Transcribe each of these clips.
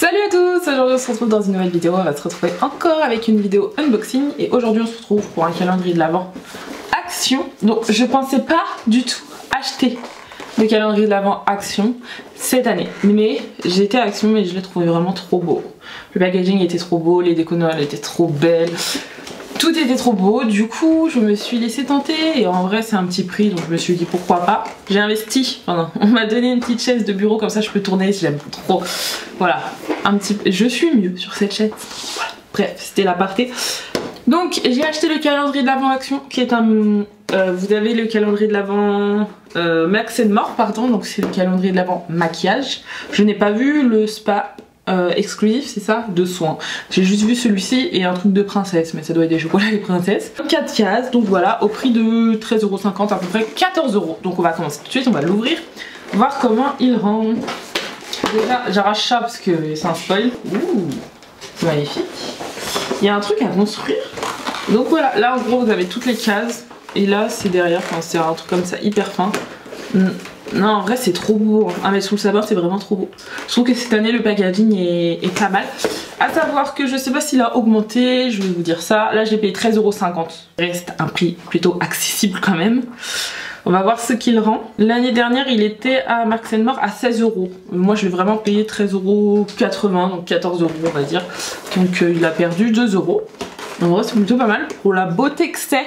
Salut à tous, aujourd'hui on se retrouve dans une nouvelle vidéo, on va se retrouver encore avec une vidéo unboxing et aujourd'hui on se retrouve pour un calendrier de l'Avent Action. Donc je pensais pas du tout acheter le calendrier de l'Avent Action cette année, mais j'ai été à Action et je l'ai trouvé vraiment trop beau. Le packaging était trop beau, les décos Noël étaient trop belles, tout était trop beau, du coup je me suis laissée tenter et en vrai c'est un petit prix donc je me suis dit pourquoi pas. J'ai investi, on m'a donné une petite chaise de bureau comme ça je peux tourner si j'aime trop. Voilà, je suis mieux sur cette chaise. Voilà. Bref, c'était l'aparté. Donc j'ai acheté le calendrier de l'Avent Action qui est un... vous avez le calendrier de l'Avent Max & More, pardon, donc c'est le calendrier de l'Avent maquillage. Je n'ai pas vu le spa exclusif, c'est ça, de soins. J'ai juste vu celui-ci et un truc de princesse, mais ça doit être des chocolats et princesses. 4 cases, donc voilà, au prix de 13,50 €, à peu près 14 €. Donc on va commencer tout de suite, on va l'ouvrir, voir comment il rend. Déjà, j'arrache ça parce que c'est un spoil. Ouh, c'est magnifique. Il y a un truc à construire. Donc voilà, là en gros vous avez toutes les cases et là c'est derrière, enfin, c'est un truc comme ça hyper fin. Non, en vrai c'est trop beau, à mettre sous le sapin, c'est vraiment trop beau. Je trouve que cette année le packaging est pas mal. À savoir que je sais pas s'il a augmenté, je vais vous dire ça. Là j'ai payé 13,50 €. Reste un prix plutôt accessible quand même. On va voir ce qu'il rend. L'année dernière il était à Max & More à 16 €. Moi je l'ai vraiment payé 13,80 €, donc 14 € on va dire. Donc il a perdu 2 €. En vrai c'est plutôt pas mal pour la beauté que c'est.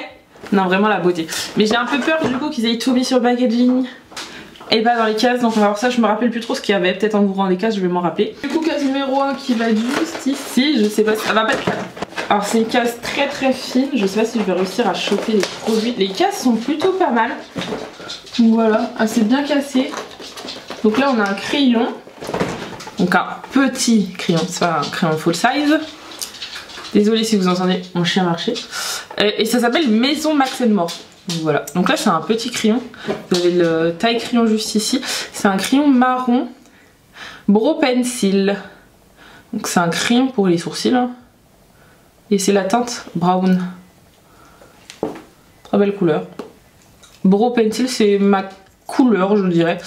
Non vraiment la beauté. Mais j'ai un peu peur du coup qu'ils aient tout mis sur le packaging et pas dans les cases, donc on va voir ça. Je me rappelle plus trop ce qu'il y avait, peut-être en ouvrant les cases je vais m'en rappeler. Du coup case numéro 1 qui va être juste ici, je sais pas si ça va pas être clair. Alors c'est une case très très fine, je sais pas si je vais réussir à choper les produits. Les cases sont plutôt pas mal. Donc voilà, assez bien cassé. Donc là on a un crayon, donc un petit crayon, c'est pas un crayon full size. Désolée si vous entendez mon chien marcher. Et ça s'appelle Maison Max & More. Donc voilà, donc là c'est un petit crayon. Vous avez le taille crayon juste ici. C'est un crayon marron Brow Pencil. Donc c'est un crayon pour les sourcils. Et c'est la teinte brown. Très belle couleur. Brow Pencil c'est ma couleur je dirais.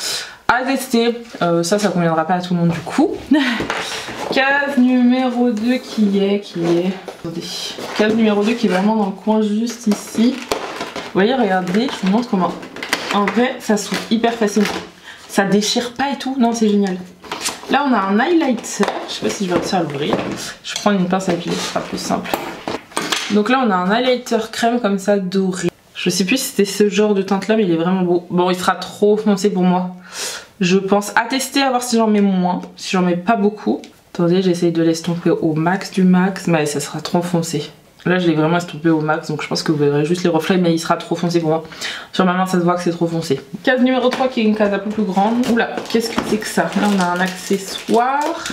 À tester, ça conviendra pas à tout le monde du coup. Case numéro 2 qui est... Attendez. Case numéro 2 qui est vraiment dans le coin juste ici. Vous voyez, regardez, je vous montre comment. En vrai, ça s'ouvre hyper facilement. Ça déchire pas et tout, non c'est génial. Là on a un highlighter, je sais pas si je vais réussir à l'ouvrir. Je vais prendre une pince à épiler, ce sera plus simple. Donc là on a un highlighter crème comme ça doré. Je sais plus si c'était ce genre de teinte là mais il est vraiment beau. Bon il sera trop foncé pour moi. Je pense à tester, à voir si j'en mets moins, si j'en mets pas beaucoup. Attendez, j'essaye de l'estomper au max du max, mais ça sera trop foncé. Là je l'ai vraiment estompé au max donc je pense que vous verrez juste les reflets mais il sera trop foncé pour moi. Sur ma main ça se voit que c'est trop foncé. Case numéro 3 qui est une case un peu plus grande. Oula, qu'est-ce que c'est que ça? Là on a un accessoire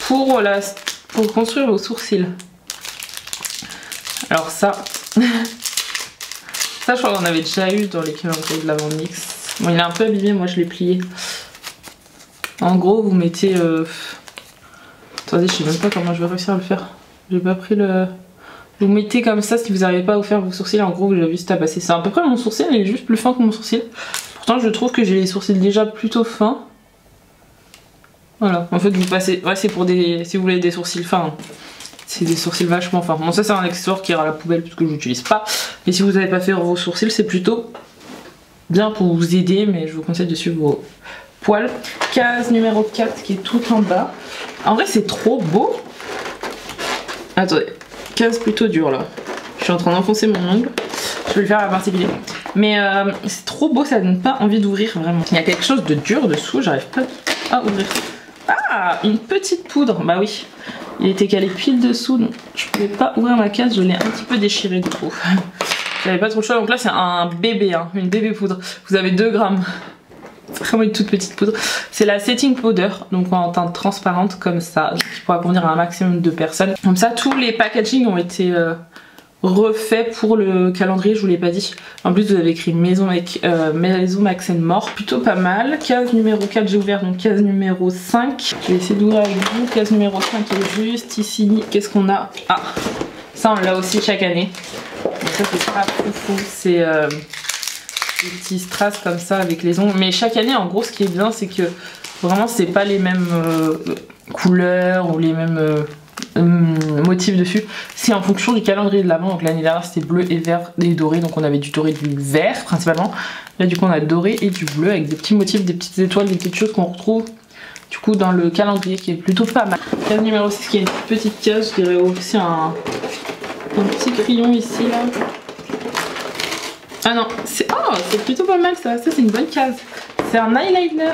pour construire vos sourcils. Alors ça... ça je crois qu'on avait déjà eu dans les calendriers de l'Avent Mix. Bon il est un peu abîmé, moi je l'ai plié. En gros vous mettez... Attendez, je sais même pas comment je vais réussir à le faire. J'ai pas pris le... Vous mettez comme ça si vous n'arrivez pas à vous faire vos sourcils. En gros, vous avez juste à passer. C'est à peu près mon sourcil, il est juste plus fin que mon sourcil. Pourtant, je trouve que j'ai les sourcils déjà plutôt fins. Voilà, en fait, vous passez... Ouais, c'est pour des... Si vous voulez des sourcils fins. C'est des sourcils vachement fins. Bon, ça, c'est un accessoire qui ira à la poubelle parce que je l'utilise pas. Mais si vous n'avez pas fait vos sourcils, c'est plutôt bien pour vous aider. Mais je vous conseille de suivre vos poils. Case numéro 4 qui est tout en bas. En vrai, c'est trop beau. Attendez, case plutôt dure là. Je suis en train d'enfoncer mon ongle. Je vais le faire à la partie pilée. Mais c'est trop beau, ça donne pas envie d'ouvrir vraiment. Il y a quelque chose de dur dessous, j'arrive pas à ouvrir. Ah, une petite poudre. Bah oui, il était calé pile dessous, donc je pouvais pas ouvrir ma case, je l'ai un petit peu déchiré du coup. J'avais pas trop le choix, donc là c'est un bébé, hein, une bébé poudre. Vous avez 2 grammes. Vraiment une toute petite poudre. C'est la setting powder, donc en teinte transparente comme ça, qui pourra convenir à un maximum de personnes. Comme ça, tous les packaging ont été refaits pour le calendrier, je vous l'ai pas dit. En plus, vous avez écrit Maison Max & More, plutôt pas mal. Case numéro 4, j'ai ouvert, donc case numéro 5. Je vais essayer d'ouvrir avec vous. Case numéro 5 est juste ici. Qu'est-ce qu'on a? Ah, ça on l'a aussi chaque année. Donc ça c'est pas fou, c'est... des petits strass comme ça avec les ongles, mais chaque année en gros ce qui est bien c'est que vraiment c'est pas les mêmes couleurs ou les mêmes motifs dessus. C'est en fonction du calendrier de l'Avent. Donc l'année dernière c'était bleu et vert et doré, donc on avait du doré et du vert principalement. Là du coup on a doré et du bleu avec des petits motifs, des petites étoiles, des petites choses qu'on retrouve du coup dans le calendrier qui est plutôt pas mal. Case numéro 6 qui est une petite case, je dirais aussi un petit crayon ici là. Ah non, c'est plutôt pas mal ça, c'est une bonne case. C'est un eyeliner,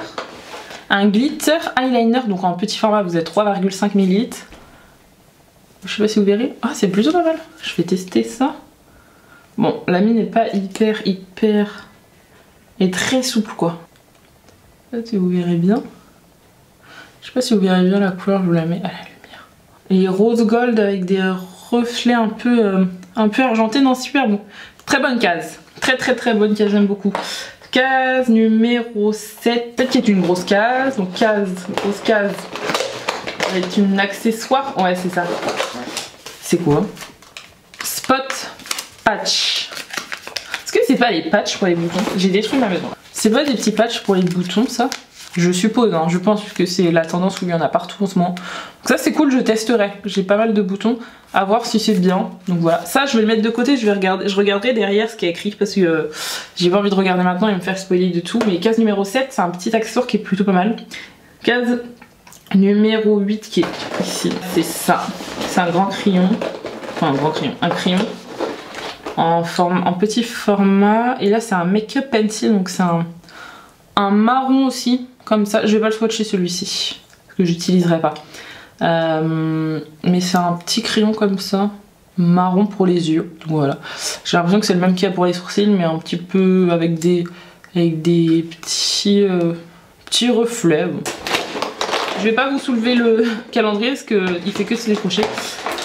un glitter eyeliner, donc en petit format, vous êtes 3,5 ml. Je sais pas si vous verrez. Ah, c'est plutôt pas mal. Je vais tester ça. Bon, la mine n'est pas hyper et très souple quoi. Là, si vous verrez bien. Je sais pas si vous verrez bien la couleur, je vous la mets à la lumière. Et rose gold avec des reflets un peu argentés, non, super bon. Très bonne case. Très bonne case, j'aime beaucoup. Case numéro 7, peut-être qu'il y a une grosse case. Donc grosse case avec une accessoire. Ouais, c'est ça. C'est quoi? Spot patch. Est-ce que c'est pas les patchs pour les boutons? J'ai détruit ma maison. C'est pas des petits patchs pour les boutons ça? Je suppose, hein, je pense que c'est la tendance où il y en a partout en ce moment. Donc ça c'est cool, je testerai. J'ai pas mal de boutons, à voir si c'est bien. Donc voilà, ça je vais le mettre de côté, je regarderai derrière ce qui est écrit parce que j'ai pas envie de regarder maintenant et me faire spoiler de tout. Mais case numéro 7, c'est un petit accessoire qui est plutôt pas mal. Case numéro 8 qui est ici, c'est ça. C'est un grand crayon, enfin un crayon en petit format. Et là c'est un make-up pencil, donc c'est un marron aussi. Comme ça, je vais pas le swatcher celui-ci, parce que j'utiliserai pas. Mais c'est un petit crayon comme ça, marron pour les yeux. Donc voilà. J'ai l'impression que c'est le même qu'il y a pour les sourcils, mais un petit peu avec des petits reflets. Bon. Je vais pas vous soulever le calendrier parce qu'il fait que se décrocher.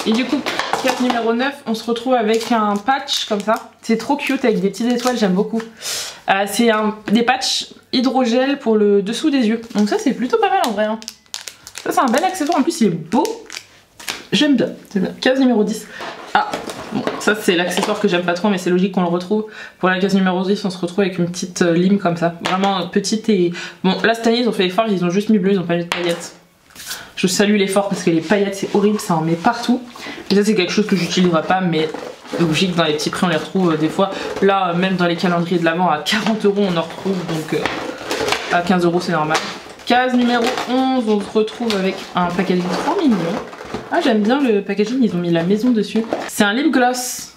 Et du coup, case numéro 9, on se retrouve avec un patch comme ça. C'est trop cute avec des petites étoiles, j'aime beaucoup. C'est des patchs hydrogel pour le dessous des yeux. Donc ça c'est plutôt pas mal en vrai. Hein. Ça c'est un bel accessoire, en plus il est beau. J'aime bien. C'est bien. Case numéro 10. Ah, bon, ça c'est l'accessoire que j'aime pas trop, mais c'est logique qu'on le retrouve. Pour la case numéro 10, on se retrouve avec une petite lime comme ça. Vraiment petite et... Bon, là cette année ils ont fait l'effort, ils ont juste mis bleu, ils ont pas mis de paillettes. Je salue l'effort parce que les paillettes c'est horrible, ça en met partout. Et ça c'est quelque chose que j'utiliserai pas, mais logique, dans les petits prix on les retrouve des fois. Là même dans les calendriers de l'Avent à 40 € on en retrouve, donc à 15 € c'est normal. Case numéro 11, on se retrouve avec un packaging trop mignon. Ah j'aime bien le packaging, ils ont mis la maison dessus. C'est un lip gloss,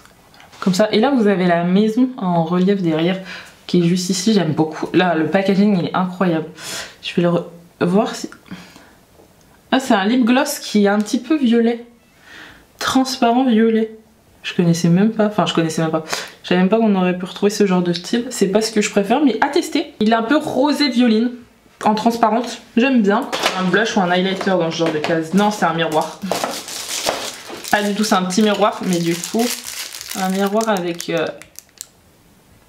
comme ça. Et là vous avez la maison en relief derrière, qui est juste ici, j'aime beaucoup. Là le packaging il est incroyable. Je vais le voir si... Ah c'est un lip gloss qui est un petit peu violet. Transparent violet. Je connaissais même pas, enfin je connaissais même pas. Je savais même pas qu'on aurait pu retrouver ce genre de style. C'est pas ce que je préfère, mais à tester. Il est un peu rosé violine, en transparente. J'aime bien. Un blush ou un highlighter dans ce genre de case. Non, c'est un miroir. Pas du tout, c'est un petit miroir, mais du coup, un miroir avec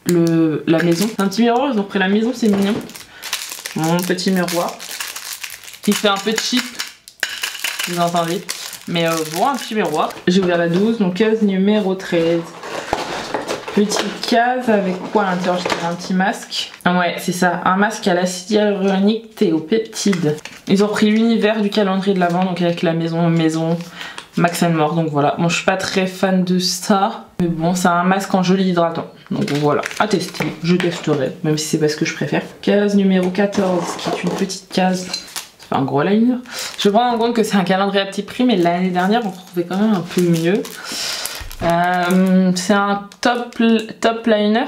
la maison. C'est un petit miroir, ils ont pris la maison, c'est mignon. Mon petit miroir. Il fait un peu cheap, vous entendez. Mais bon, un petit miroir. J'ai ouvert la 12, donc case numéro 13. Petite case avec quoi à l'intérieur? J'ai un petit masque. Ouais, c'est ça, un masque à l'acide hyaluronique théopeptide. Ils ont pris l'univers du calendrier de l'Avent, donc avec la maison Max & More. Donc voilà, bon, je suis pas très fan de ça. Mais bon, c'est un masque en joli hydratant. Donc voilà, à tester. Je testerai, même si c'est pas ce que je préfère. Case numéro 14, qui est une petite case. Un gros liner. Je prends en compte que c'est un calendrier à petit prix, mais l'année dernière on trouvait quand même un peu mieux. C'est un top liner.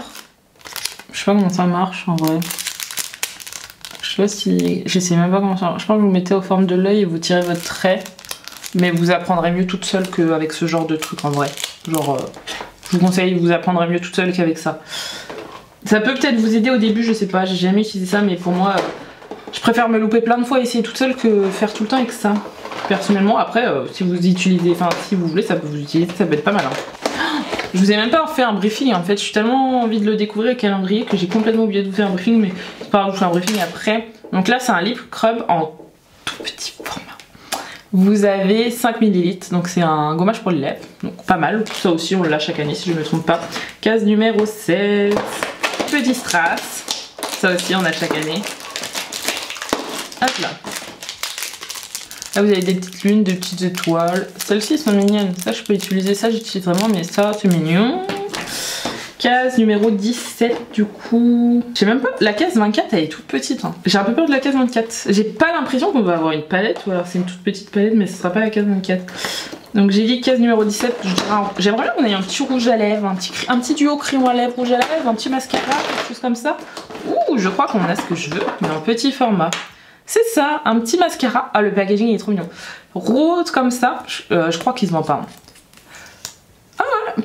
Je sais pas comment ça marche en vrai. Je sais pas si... Je sais même pas comment ça marche. Je pense que vous le mettez aux formes de l'œil et vous tirez votre trait. Mais vous apprendrez mieux toute seule qu'avec ce genre de truc en vrai. Genre, je vous conseille, vous apprendrez mieux toute seule qu'avec ça. Ça peut peut-être vous aider au début, je sais pas. J'ai jamais utilisé ça, mais pour moi... Je préfère me louper plein de fois et essayer toute seule que faire tout le temps avec ça. Personnellement, après, si vous utilisez, enfin si vous voulez, ça peut vous utiliser, ça peut être pas mal. Hein. Je vous ai même pas fait un briefing en fait, je suis tellement envie de le découvrir le calendrier que j'ai complètement oublié de vous faire un briefing, mais c'est pas grave, je vous fais un briefing après. Donc là, c'est un lip scrub en tout petit format. Vous avez 5 ml, donc c'est un gommage pour les lèvres, donc pas mal. Ça aussi, on l'a chaque année si je me trompe pas. Case numéro 7, petit strass, ça aussi on a chaque année. Hop là. Là vous avez des petites lunes, des petites étoiles. Celles-ci sont mignonnes. Ça je peux utiliser, ça j'utilise vraiment, mais ça c'est mignon. Case numéro 17 du coup. Je sais même pas, la case 24 elle est toute petite. Hein. J'ai un peu peur de la case 24. J'ai pas l'impression qu'on va avoir une palette, ou alors c'est une toute petite palette, mais ce sera pas la case 24. Donc j'ai dit case numéro 17, j'aimerais bien qu'on ait un petit rouge à lèvres, un petit duo crayon à lèvres, rouge à lèvres, un petit mascara, quelque chose comme ça. Ouh, je crois qu'on a ce que je veux, mais en petit format. C'est ça, un petit mascara. Ah, le packaging il est trop mignon. Rose comme ça, je crois qu'ils se vendent pas. Hein.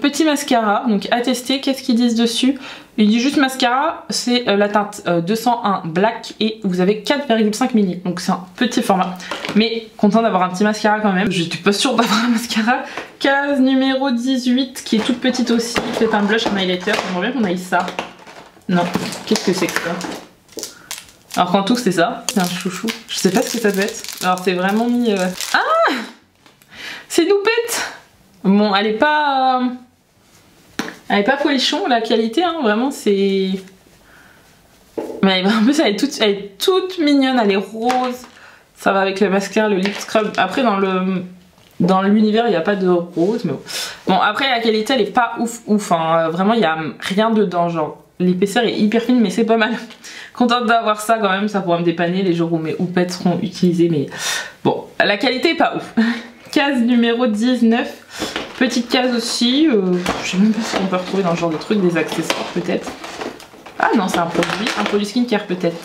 Petit mascara, donc à tester, qu'est-ce qu'ils disent dessus? Il dit juste mascara, c'est la teinte 201 Black et vous avez 4,5 mm, donc c'est un petit format. Mais content d'avoir un petit mascara quand même, je suis pas sûre d'avoir un mascara. Case numéro 18 qui est toute petite aussi, peut-être un blush, un highlighter, j'aimerais bien qu'on aille ça. Non, qu'est-ce que c'est que ça? Alors qu'en tout c'est ça, c'est un chouchou, je sais pas ce que ça doit être. Alors c'est vraiment mis... Ah, c'est Noupette. Bon, elle est pas folichon la qualité, hein, vraiment c'est... Mais en plus elle est toute mignonne, elle est rose. Ça va avec le mascara, le lip scrub. Après dans l'univers il n'y a pas de rose, mais bon. Bon après la qualité elle est pas ouf, hein. Vraiment il n'y a rien dedans, genre l'épaisseur est hyper fine mais c'est pas mal. Contente d'avoir ça quand même, ça pourra me dépanner les jours où mes houpettes seront utilisées, mais bon, la qualité est pas ouf. Case numéro 19. Petite case aussi, je sais même pas si on peut retrouver dans ce genre de truc, des accessoires peut-être. Ah non, c'est un produit skincare peut-être.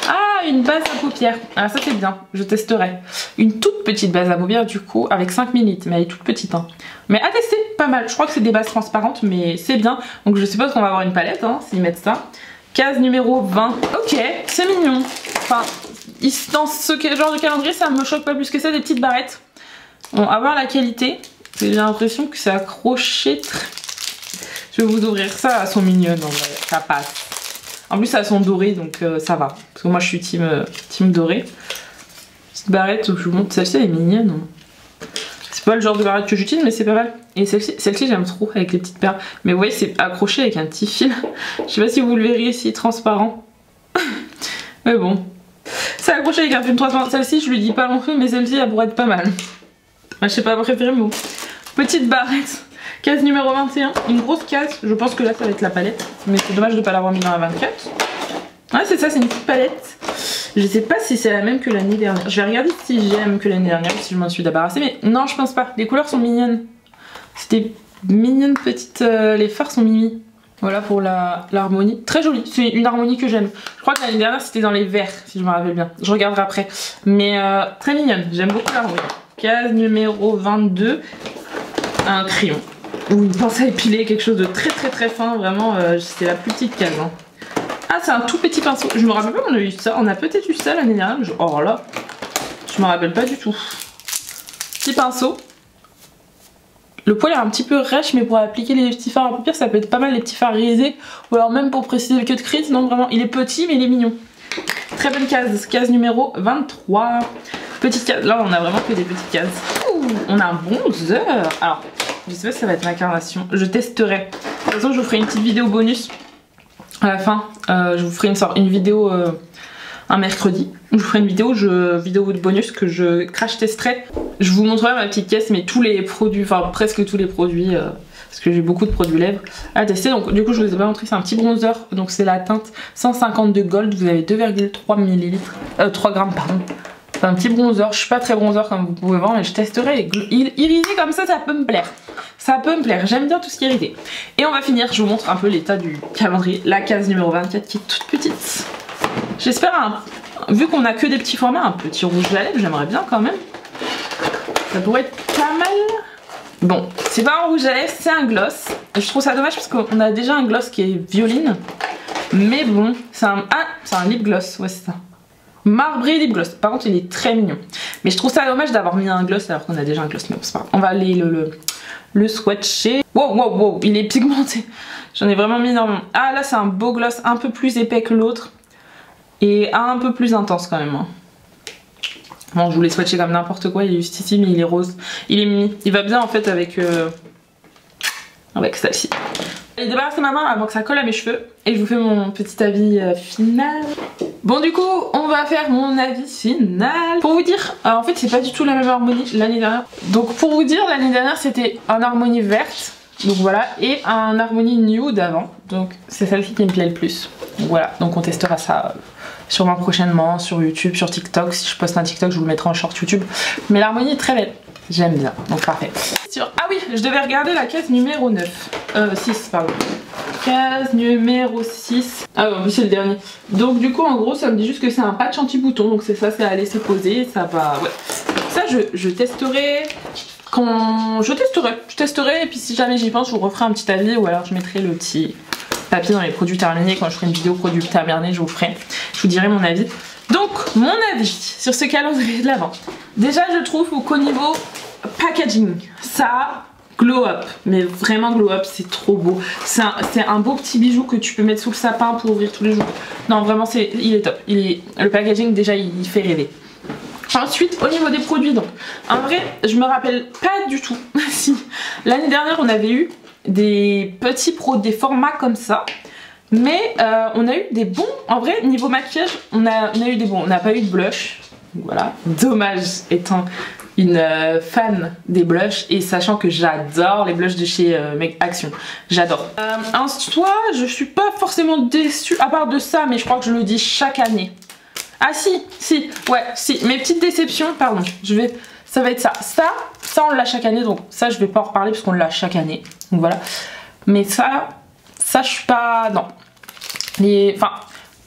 Ah, une base à paupières. Ah ça c'est bien, je testerai. Une toute petite base à paupières du coup, avec 5 ml, mais elle est toute petite. Hein. Mais à tester, pas mal. Je crois que c'est des bases transparentes, mais c'est bien. Donc je suppose qu'on va avoir une palette, hein, s'ils mettent ça. Case numéro 20. Ok, c'est mignon. Enfin, dans ce genre de calendrier, ça me choque pas plus que ça, des petites barrettes. Bon, à voir la qualité. J'ai l'impression que c'est accroché très... Je vais vous ouvrir ça, elles sont mignonnes en vrai, ça passe. En plus elles sont dorées donc ça va. Parce que moi je suis team doré. Petite barrette où je vous montre, celle-ci elle est mignonne. C'est pas le genre de barrette que j'utilise mais c'est pas mal. Et celle-ci j'aime trop avec les petites perles. Mais vous voyez c'est accroché avec un petit fil. Je sais pas si vous le verrez ici, transparent. Mais bon. C'est accroché avec un fil transparent. Celle-ci je lui dis pas non plus mais celle-ci elle pourrait être pas mal. Je sais pas préférer mais bon. Petite barrette, case numéro 21, une grosse case, je pense que là ça va être la palette, mais c'est dommage de ne pas l'avoir mis dans la 24. Ouais c'est ça, c'est une petite palette, je sais pas si c'est la même que l'année dernière, je vais regarder si j'ai la même que l'année dernière ou si je m'en suis débarrassée, mais non je pense pas, les couleurs sont mignonnes, c'était mignonne petites, les fards sont mimi. Voilà pour l'harmonie, très jolie, c'est une harmonie que j'aime. Je crois que l'année dernière c'était dans les verts si je me rappelle bien, je regarderai après, mais très mignonne, j'aime beaucoup l'harmonie. Case numéro 22. Un crayon ou une pince à épiler, quelque chose de très fin, vraiment c'est la plus petite case. Hein. Ah c'est un tout petit pinceau, je me rappelle pas qu'on a eu ça, on a peut-être eu ça l'année dernière, oh là, je me rappelle pas du tout. Petit pinceau, le poil est un petit peu rêche mais pour appliquer les petits fards à paupières ça peut être pas mal, les petits fards irisés ou alors même pour préciser le cut crease, non vraiment il est petit mais il est mignon. Très bonne case, case numéro 23. Petite case, là on a vraiment que des petites cases. Ouh, on a un bronzer. Alors, je sais pas si ça va être ma carnation. Je testerai. De toute façon, je vous ferai une petite vidéo bonus à la fin. Je vous ferai une vidéo un mercredi. Je vous ferai une vidéo de bonus que je crash testerai. Je vous montrerai ma petite caisse, mais tous les produits, enfin presque tous les produits, parce que j'ai beaucoup de produits lèvres à tester. Donc du coup, je vous ai pas montré, c'est un petit bronzer. Donc c'est la teinte 152 Gold. Vous avez 2,3 ml, 3 grammes pardon. C'est un petit bronzer, je suis pas très bronzer comme vous pouvez voir mais je testerai. Irisé comme ça peut me plaire. Ça peut me plaire, j'aime bien tout ce qui est irisé. Et on va finir, je vous montre un peu l'état du calendrier. La case numéro 24 qui est toute petite. J'espère, vu qu'on a que des petits formats, un petit rouge à lèvres, j'aimerais bien quand même. Ça pourrait être pas mal. Bon, c'est pas un rouge à lèvres, c'est un gloss. Et je trouve ça dommage parce qu'on a déjà un gloss qui est violine. Mais bon, c'est un lip gloss, ouais c'est ça. Marbré lip gloss, par contre il est très mignon. Mais je trouve ça dommage d'avoir mis un gloss alors qu'on a déjà un gloss, mais bon, c'est pas grave. On va aller le swatcher. Wow, il est pigmenté. J'en ai vraiment mis énormément. Ah là c'est un beau gloss un peu plus épais que l'autre. Et un peu plus intense quand même. Hein. Bon je voulais swatcher comme n'importe quoi, il est juste ici mais il est rose. Il est mimi, il va bien en fait avec celle-ci. J'ai débarrassé ma main avant que ça colle à mes cheveux et je vous fais mon petit avis final. Bon du coup on va faire mon avis final. Pour vous dire, en fait c'est pas du tout la même harmonie l'année dernière. Donc pour vous dire, l'année dernière c'était un harmonie verte, donc voilà, et un harmonie nude avant. Donc c'est celle-ci qui me plaît le plus. Donc voilà, donc on testera ça sûrement prochainement sur YouTube, sur TikTok. Si je poste un TikTok je vous le mettrai en short YouTube. Mais l'harmonie est très belle, j'aime bien, donc parfait. Ah oui, je devais regarder la case numéro 9. 6 pardon. Case numéro 6. Ah oui, c'est le dernier. Donc du coup en gros ça me dit juste que c'est un patch anti-bouton. Donc c'est ça, c'est à laisser poser. Ça va... Ouais. Ça je testerai quand... Je testerai et puis si jamais j'y pense je vous referai un petit avis. Ou alors je mettrai le petit papier dans les produits terminés. Quand je ferai une vidéo produits terminés je vous ferai. Je vous dirai mon avis. Donc mon avis sur ce calendrier de l'Avent. Déjà je trouve qu'au niveau packaging, ça glow up, mais vraiment glow up, c'est trop beau. C'est un beau petit bijou que tu peux mettre sous le sapin pour ouvrir tous les jours. Non vraiment il est top. Le packaging déjà il fait rêver. Ensuite au niveau des produits, donc en vrai je me rappelle pas du tout si l'année dernière on avait eu des petits des formats comme ça. Mais on a eu des bons, en vrai niveau maquillage on a eu des bons. On n'a pas eu de blush, voilà, dommage étant une fan des blushs et sachant que j'adore les blushs de chez Make Action, j'adore. En soi je suis pas forcément déçue à part de ça, mais je crois que je le dis chaque année. Ah si, mes petites déceptions, pardon, ça va être ça on l'a chaque année, donc ça je vais pas en reparler parce qu'on l'a chaque année, donc voilà. Mais ça je suis pas, non. Enfin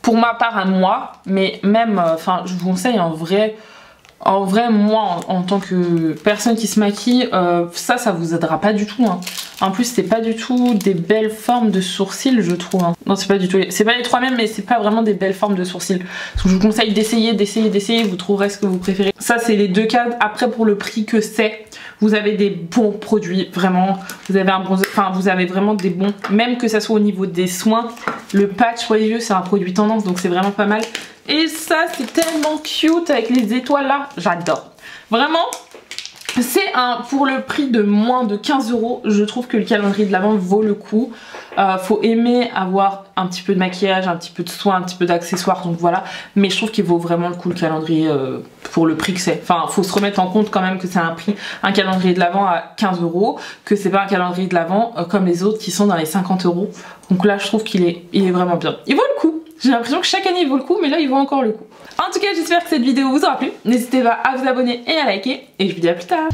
pour ma part à moi, mais même, enfin je vous conseille en vrai moi en tant que personne qui se maquille, ça vous aidera pas du tout hein. En plus c'est pas du tout des belles formes de sourcils je trouve hein. Non c'est pas du tout, c'est pas les trois mêmes, mais c'est pas vraiment des belles formes de sourcils. Donc, je vous conseille d'essayer, vous trouverez ce que vous préférez. Ça c'est les deux cas. Après pour le prix que c'est, vous avez des bons produits, vraiment. Vous avez vous avez vraiment des bons, même que ça soit au niveau des soins. Le patch pour les yeux c'est un produit tendance, donc c'est vraiment pas mal. Et ça c'est tellement cute avec les étoiles là, j'adore. Vraiment, c'est pour le prix de moins de 15 €, je trouve que le calendrier de l'Avent vaut le coup. Faut aimer avoir un petit peu de maquillage, un petit peu de soins, un petit peu d'accessoires, donc voilà. Mais je trouve qu'il vaut vraiment le coup le calendrier pour le prix que c'est. Enfin, faut se remettre en compte quand même que c'est un calendrier de l'Avent à 15 €, que c'est pas un calendrier de l'Avent comme les autres qui sont dans les 50 €. Donc là, je trouve qu'il est vraiment bien. Il vaut le coup. J'ai l'impression que chaque année il vaut le coup, mais là il vaut encore le coup. En tout cas j'espère que cette vidéo vous aura plu. N'hésitez pas à vous abonner et à liker. Et je vous dis à plus tard.